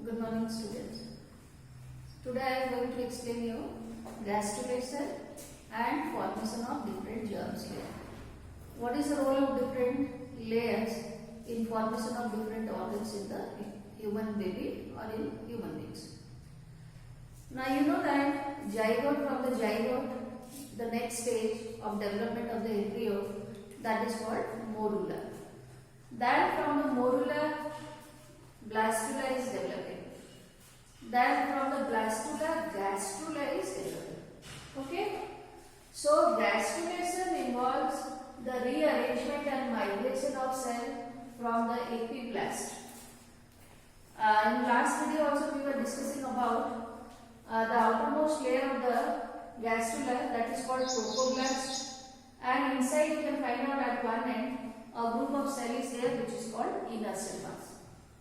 Good morning, students. Today I am going to explain you gastrulation and formation of different germs layer. What is the role of different layers in formation of different organs in the human baby or in human beings? Now you know that zygote, from the zygote, the next stage of development of the embryo, that is called morula. Then from the morula, blastula is developing. Then from the blastula, gastrula is developing. Okay? So gastrulation involves the rearrangement and migration of cell from the epiblast. In last video also we were discussing about the outermost layer of the gastrula, that is called trophoblast, and inside you can find out at one end a group of cells is there which is called inner cell mass.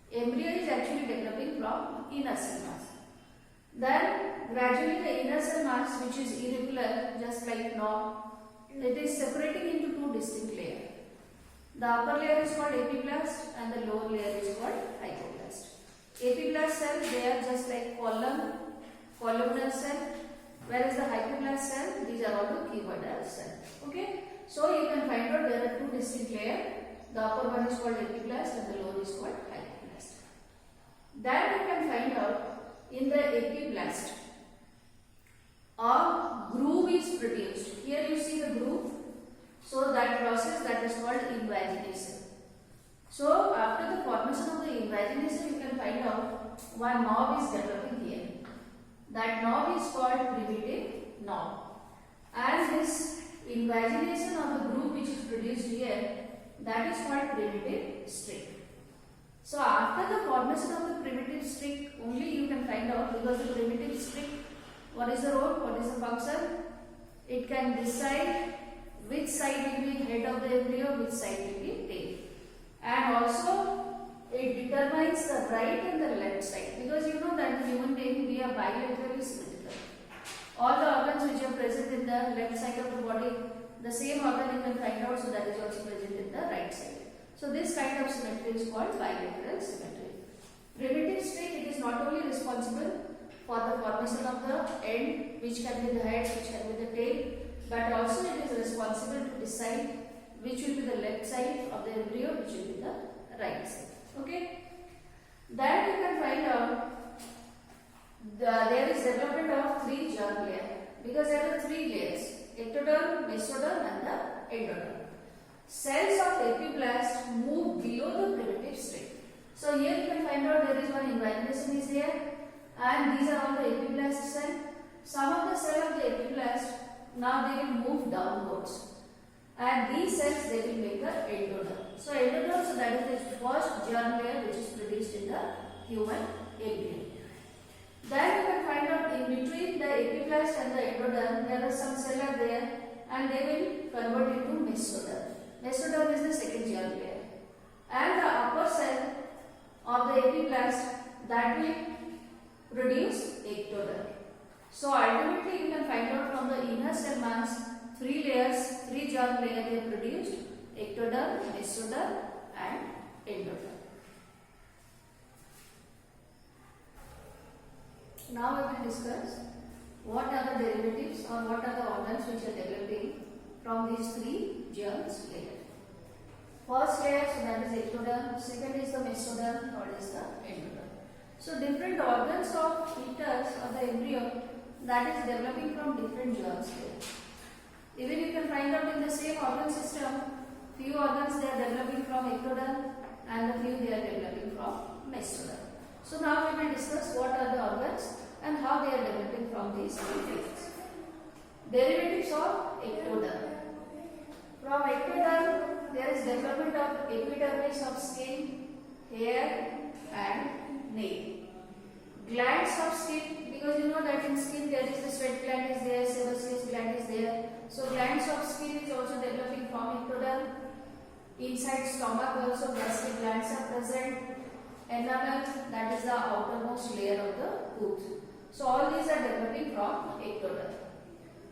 Embryo is actually developing from inner cell mass. Then gradually the inner cell mass, which is irregular just like knob, it is separating into two distinct layers. The upper layer is called epiblast and the lower layer is called hypoblast. Epiblast cells, they are just like columnar cell, whereas the hypoblast cell, these are all the cuboidal cells. Okay? So you can find out there are two distinct layers. The upper one is called epiblast and the lower is called hypoblast. Then you can find out in the epiblast a groove is produced. Here you see the groove. So that process, that is called invagination. So after the formation of the invagination, you can find out one knob is developing here. That knob is called primitive knob. And this invagination of the groove which is produced here, that is called primitive strip. So after the formation of the primitive strip, only you can find out, because the primitive strip, what is the role, what is the function? It can decide which side will be head of the embryo, which side will be tail. And also it determines the right and the left side, because you know that the human being, we are bilaterally symmetrical. All the organs which are present in the left side of the body, the same organ you can find out, so that is also present in the right side. So this kind of symmetry is called bilateral symmetry. Primitive strip, it is not only responsible for the formation of the end, which can be the head, which can be the tail, but also it is responsible to decide which will be the left side of the embryo, which will be the right side. Okay? Then you can find out there is development of three germ layers, because there are three layers: ectoderm, mesoderm and the endoderm. Cells of epiblast move below the primitive strip. So here you can find out there is one invagination is there, and these are all the epiblast cells. Some of the cells of the epiblast, now they will move downwards, and these cells they will make the endoderm. So endoderm, so that is the first germ layer which is produced in the human embryo. Then you can find out in between the epiblast and the endoderm there are some cells are there, and they will convert into mesoderm. Mesoderm is the second germ layer, and the upper cell of the epiblast, that will produce ectoderm. So ultimately you can find out from the inner cell mass, three layers, three germ layers they are produced: ectoderm, mesoderm and endoderm. Now we will discuss what are the derivatives or what are the organs which are developing from these three germs layers. First layer, so that is ectoderm, second is the mesoderm, third is the endoderm. So different organs of fetus or the embryo, that is developing from different germs layers. Even you can find out in the same organ system, few organs they are developing from ectoderm and a few they are developing from mesoderm. So now we will discuss what are the organs and how they are developing from these three phases. Derivatives of ectoderm. From ectoderm, there is development of epidermis of skin, hair and nail. Glands of skin, because you know that in skin there is the sweat gland is there, sebaceous gland is there. So glands of skin is also developing from ectoderm. Inside stomach also gastric glands are present. Enamel, that is the outermost layer of the tooth. So all these are developing from ectoderm.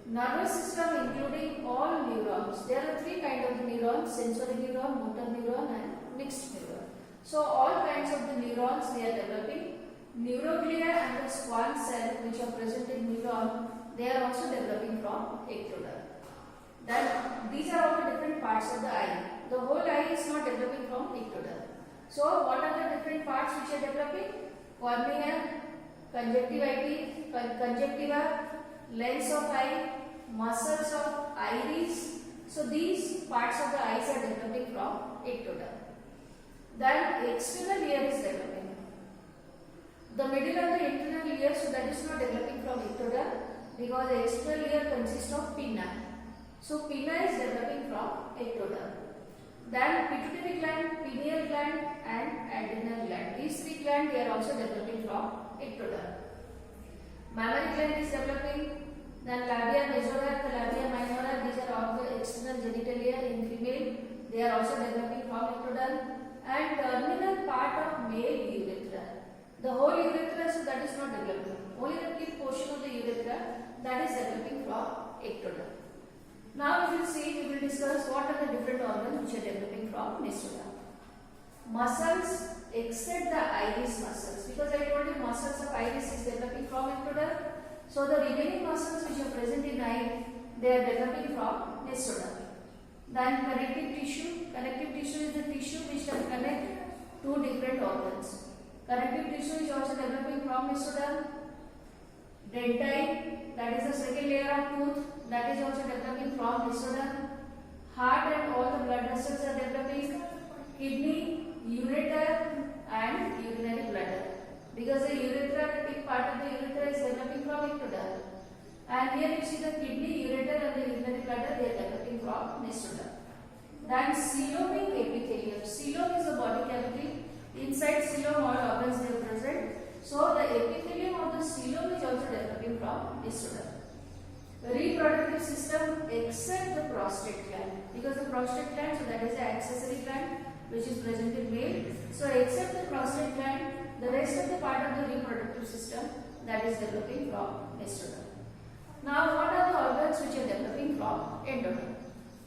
Nervous system including all neurons. There are three kinds of neurons: sensory neuron, motor neuron and mixed neuron. So all kinds of the neurons they are developing neuroglia and the Schwann cell which are present in neuron, they are also developing from ectoderm. Then these are all the different parts of the eye. The whole eye is not developing from ectoderm. So what are the different parts which are developing? Cornea, conjunctiva, lens of eye, muscles of iris. So these parts of the eyes are developing from ectoderm. Then external ear is developing. The middle and the internal ear, so that is not developing from ectoderm because the external ear consists of pinna. So pinna is developing from ectoderm. Then pituitary gland, pineal gland and adrenal gland. These three glands they are also developing from ectoderm. Mammary gland is developing. Then labia majora, the labia minora, these are all the external genital ear in female. They are also developing from ectoderm. And terminal part of male urethra. The whole urethra, so that is not developing. Only the tip portion of the urethra that is developing from ectoderm. Now we will discuss what are the different organs which are developing from mesoderm. Muscles except the iris muscles, because I told you muscles of iris is developing from ectoderm. So the remaining muscles which are present in eye, they are developing from mesoderm. Then connective tissue. Connective tissue is the tissue which can connect two different organs. Connective tissue is also developing from mesoderm. Dentine, that is the second layer of tooth, that is also developing from mesoderm. Heart and all the blood vessels are developing. Kidney, ureter and urinary bladder. Because the urethra, the tip part of the urethra is developing from ectoderm. And here you see the kidney, ureter and the urinary bladder, they are developing from mesoderm. Then coelomic epithelium. Coelom is the body cavity. Inside coelom all organs they are present. So the epithelium of the coelom is also developing from mesoderm. Reproductive system except the prostate gland, because the prostate gland, so that is the accessory gland which is present in male. So except the prostate gland, the rest of the part of the reproductive system that is developing from mesoderm. Now what are the organs which are developing from endoderm?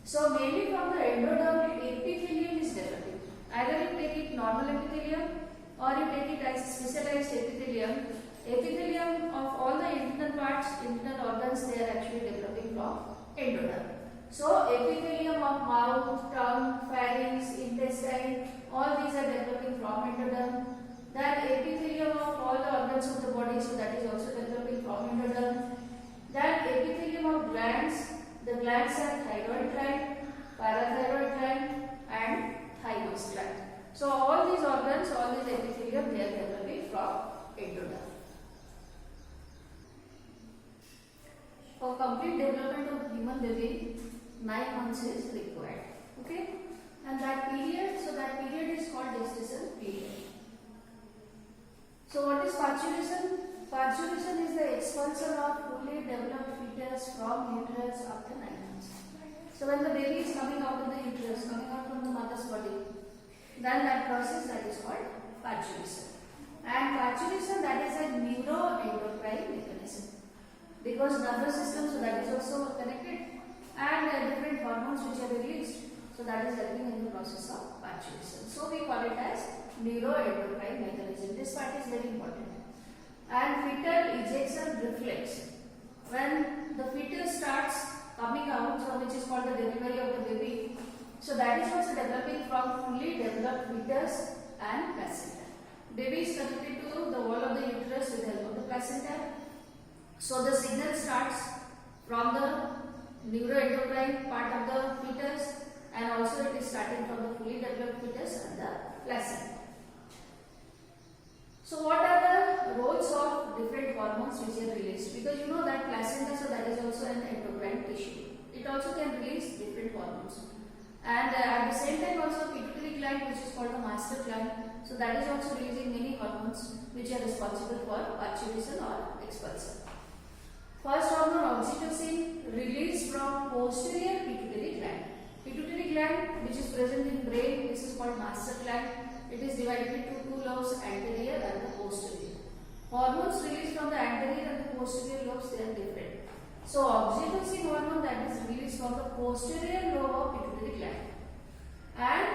So mainly from the endoderm epithelium is developing. Either you take it normal epithelium or you take it as specialized epithelium. Epithelium of all the internal parts, internal organs, they are actually developing from endoderm. So epithelium of mouth, tongue, pharynx, intestine, all these are developing from endoderm. Then epithelium of all the organs of the body, so that is also developing from endoderm. Then epithelium of glands, the glands are thyroid gland, parathyroid gland and thymus gland. So all these organs, all these epithelium, they are developing from endoderm. For complete development of human baby, 9 months is required. Okay? And that period, so that period is called gestation period. So what is parturition? Parturition is the expulsion of fully developed fetus from uterus after 9 months. So when the baby is coming out of the uterus, coming out from the mother's body, then that process that is called parturition. And parturition, that is a neuroendocrine mechanism. Because nervous system, so that is also connected, and different hormones which are released, so that is helping in the process of parturition. So we call it as neuroendocrine mechanism. This part is very important. And fetal ejection reflex. When the fetus starts coming out, so which is called the delivery of the baby, so that is also developing from fully developed fetus and placenta. Baby is connected to the wall of the uterus with the help of the placenta. So the signal starts from the neuroendocrine part of the fetus, and also it is starting from the fully developed fetus and the placenta. So what are the roles of different hormones which are released? Because you know that placenta, so that is also an endocrine tissue. It also can release different hormones. And at the same time also pituitary gland, which is called the master gland, so that is also releasing many hormones which are responsible for parturition or expulsion. First hormone oxytocin, released from posterior pituitary gland. Pituitary gland, which is present in brain, this is called master gland. It is divided into two lobes, anterior and the posterior. Hormones released from the anterior and the posterior lobes, they are different. So oxytocin hormone, that is released from the posterior lobe of pituitary gland. And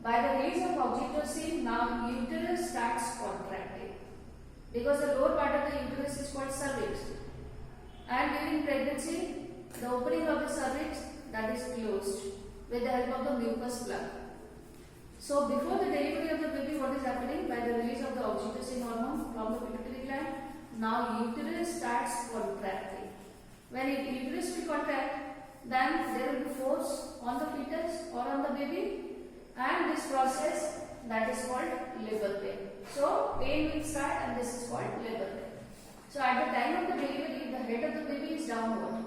by the release of oxytocin, now uterus starts contracting. because the lower part of the uterus is called cervix. And during pregnancy, the opening of the cervix that is closed with the help of the mucus plug. So before the delivery of the baby, what is happening? By the release of the oxytocin hormone from the pituitary gland, now uterus starts contracting. When uterus will contract, then there will be force on the fetus or on the baby, and this process that is called labor pain. So pain will start, and this is called labor pain. So at the time of the delivery, the head of the baby is downward.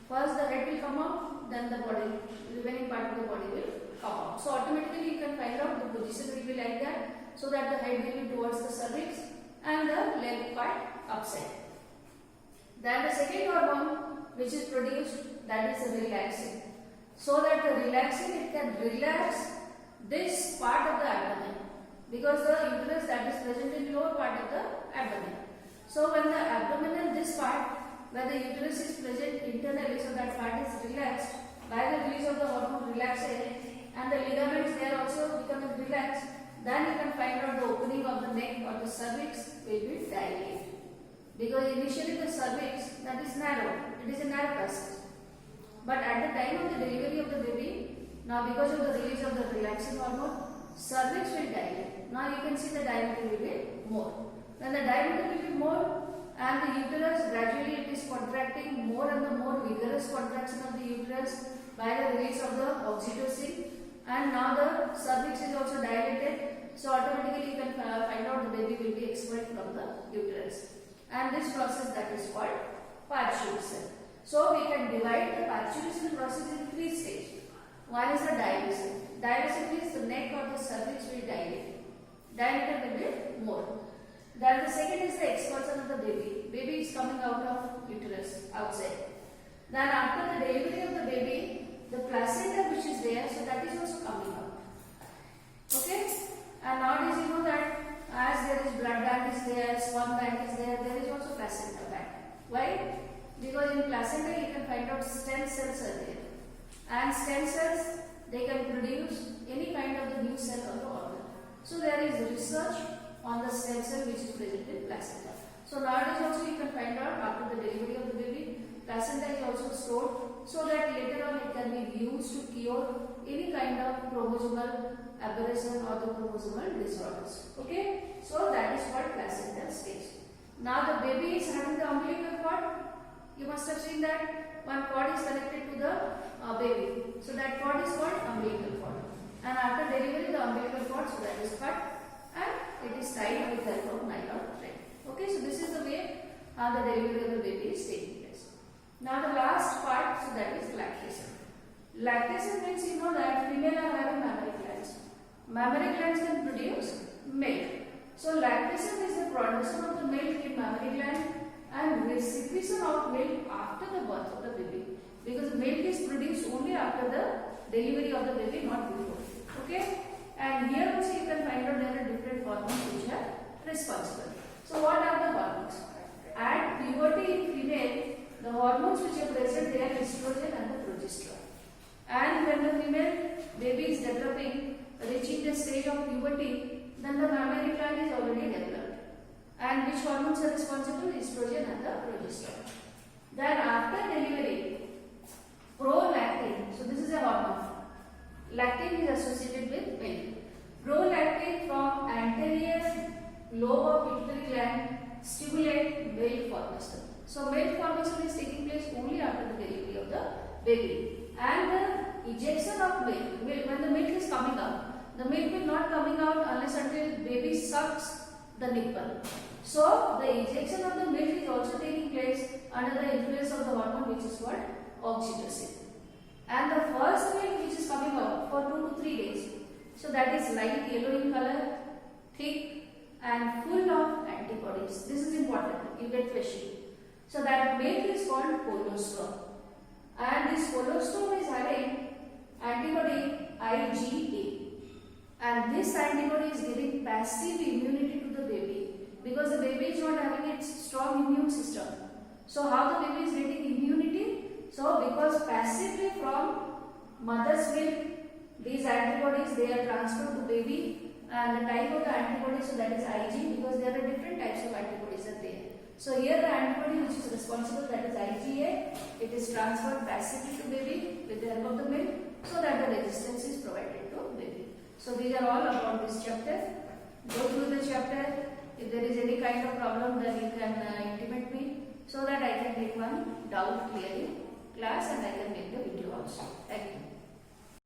First the head will come out, then the body, remaining part of the body will come out. So automatically you can find out the position will be like that, so that the head will be towards the cervix and the leg part upside. Then the second hormone which is produced, that is the relaxin. So that the relaxin, it can relax this part of the abdomen, because the uterus that is present in lower part of the abdomen. So when the abdominal, this part where the uterus is present internally, so that part is relaxed by the release of the hormone relaxin, and the ligaments there also becoming relaxed, then you can find out the opening of the neck or the cervix will be dilated. Because initially the cervix that is narrow, it is a narrow passage. But at the time of the delivery of the baby, now because of the release of the relaxin hormone, cervix will dilate. Now you can see the diameter will be more. When the diameter will be more, and the uterus gradually it is contracting more and the more vigorous contraction of the uterus by the release of the oxytocin, and now the cervix is also dilated, so automatically you can find out the baby will be expelled from the uterus. And this process that is called parturition. So we can divide the parturition process in 3 stages. One is the dilatation. Dilatation means the neck or the cervix will dilate. Diameter will be more. Then the second is the expulsion of the baby. Baby is coming out of uterus outside. Then after the delivery of the baby, the placenta which is there, so that is also coming out. Okay? And nowadays you know that as there is blood bank is there, sperm bank is there, there is also placenta bank. Why? Because in placenta you can find out stem cells are there. And stem cells, they can produce any kind of the new cell or the organ. So there is research on the stem cell which is present in placenta. So nowadays also you can find out after the delivery of the baby, placenta is also stored, so that later on it can be used to cure any kind of chromosomal aberration or the chromosomal disorders. Okay, so that is called placental stage. Now the baby is having the umbilical cord. You must have seen that one cord is connected to the baby. So that cord is called umbilical cord. And after delivery, the umbilical cord, so that is cut and it is tied with the help of nylon thread. Okay, so this is the way the delivery of the baby is taking place. Now the last part, so that is lactation. Lactation means you know that female are having mammary glands. Mammary glands can produce milk. So lactation is the production of the milk in mammary gland and secretion of milk after the birth of the baby. Because milk is produced only after the delivery of the baby, not before. Okay? And here also you can find out there are different hormones which are responsible. So what are the hormones? At puberty in female, the hormones which are present, they are estrogen and the progesterone. And when the female baby is developing, reaching the stage of puberty, then the mammary gland is already developed. And which hormones are responsible? Estrogen and the progesterone. Then after delivery, prolactin, so this is a hormone. Lactin is associated with milk. Prolactin from anterior lobe of pituitary gland stimulate milk formation. So milk formation is taking place only after the delivery of the baby. And the ejection of milk, when the milk is coming out, the milk will not coming out unless until baby sucks the nipple. So the ejection of the milk is also taking place under the influence of the hormone which is called oxytocin. And the first milk which is coming out for 2 to 3 days, so that is light yellow in color, thick and full of antibodies. This is important, you get question. So that milk is called colostrum. And this colostrum is having antibody IgA. And this antibody is giving passive immunity to the baby, because the baby is not having its strong immune system. So how the baby is getting immunity? So because passively from mother's milk, these antibodies, they are transferred to baby, and the type of the antibody, so that is Ig, because there are different types of antibodies are there. So here the antibody which is responsible, that is IgA, it is transferred passively to baby with the help of the milk, so that the resistance is provided to baby. So these are all about this chapter. Go through the chapter. If there is any kind of problem, then you can intimate me, so that I can take one doubt clearly class and I can make the video also. Thank you.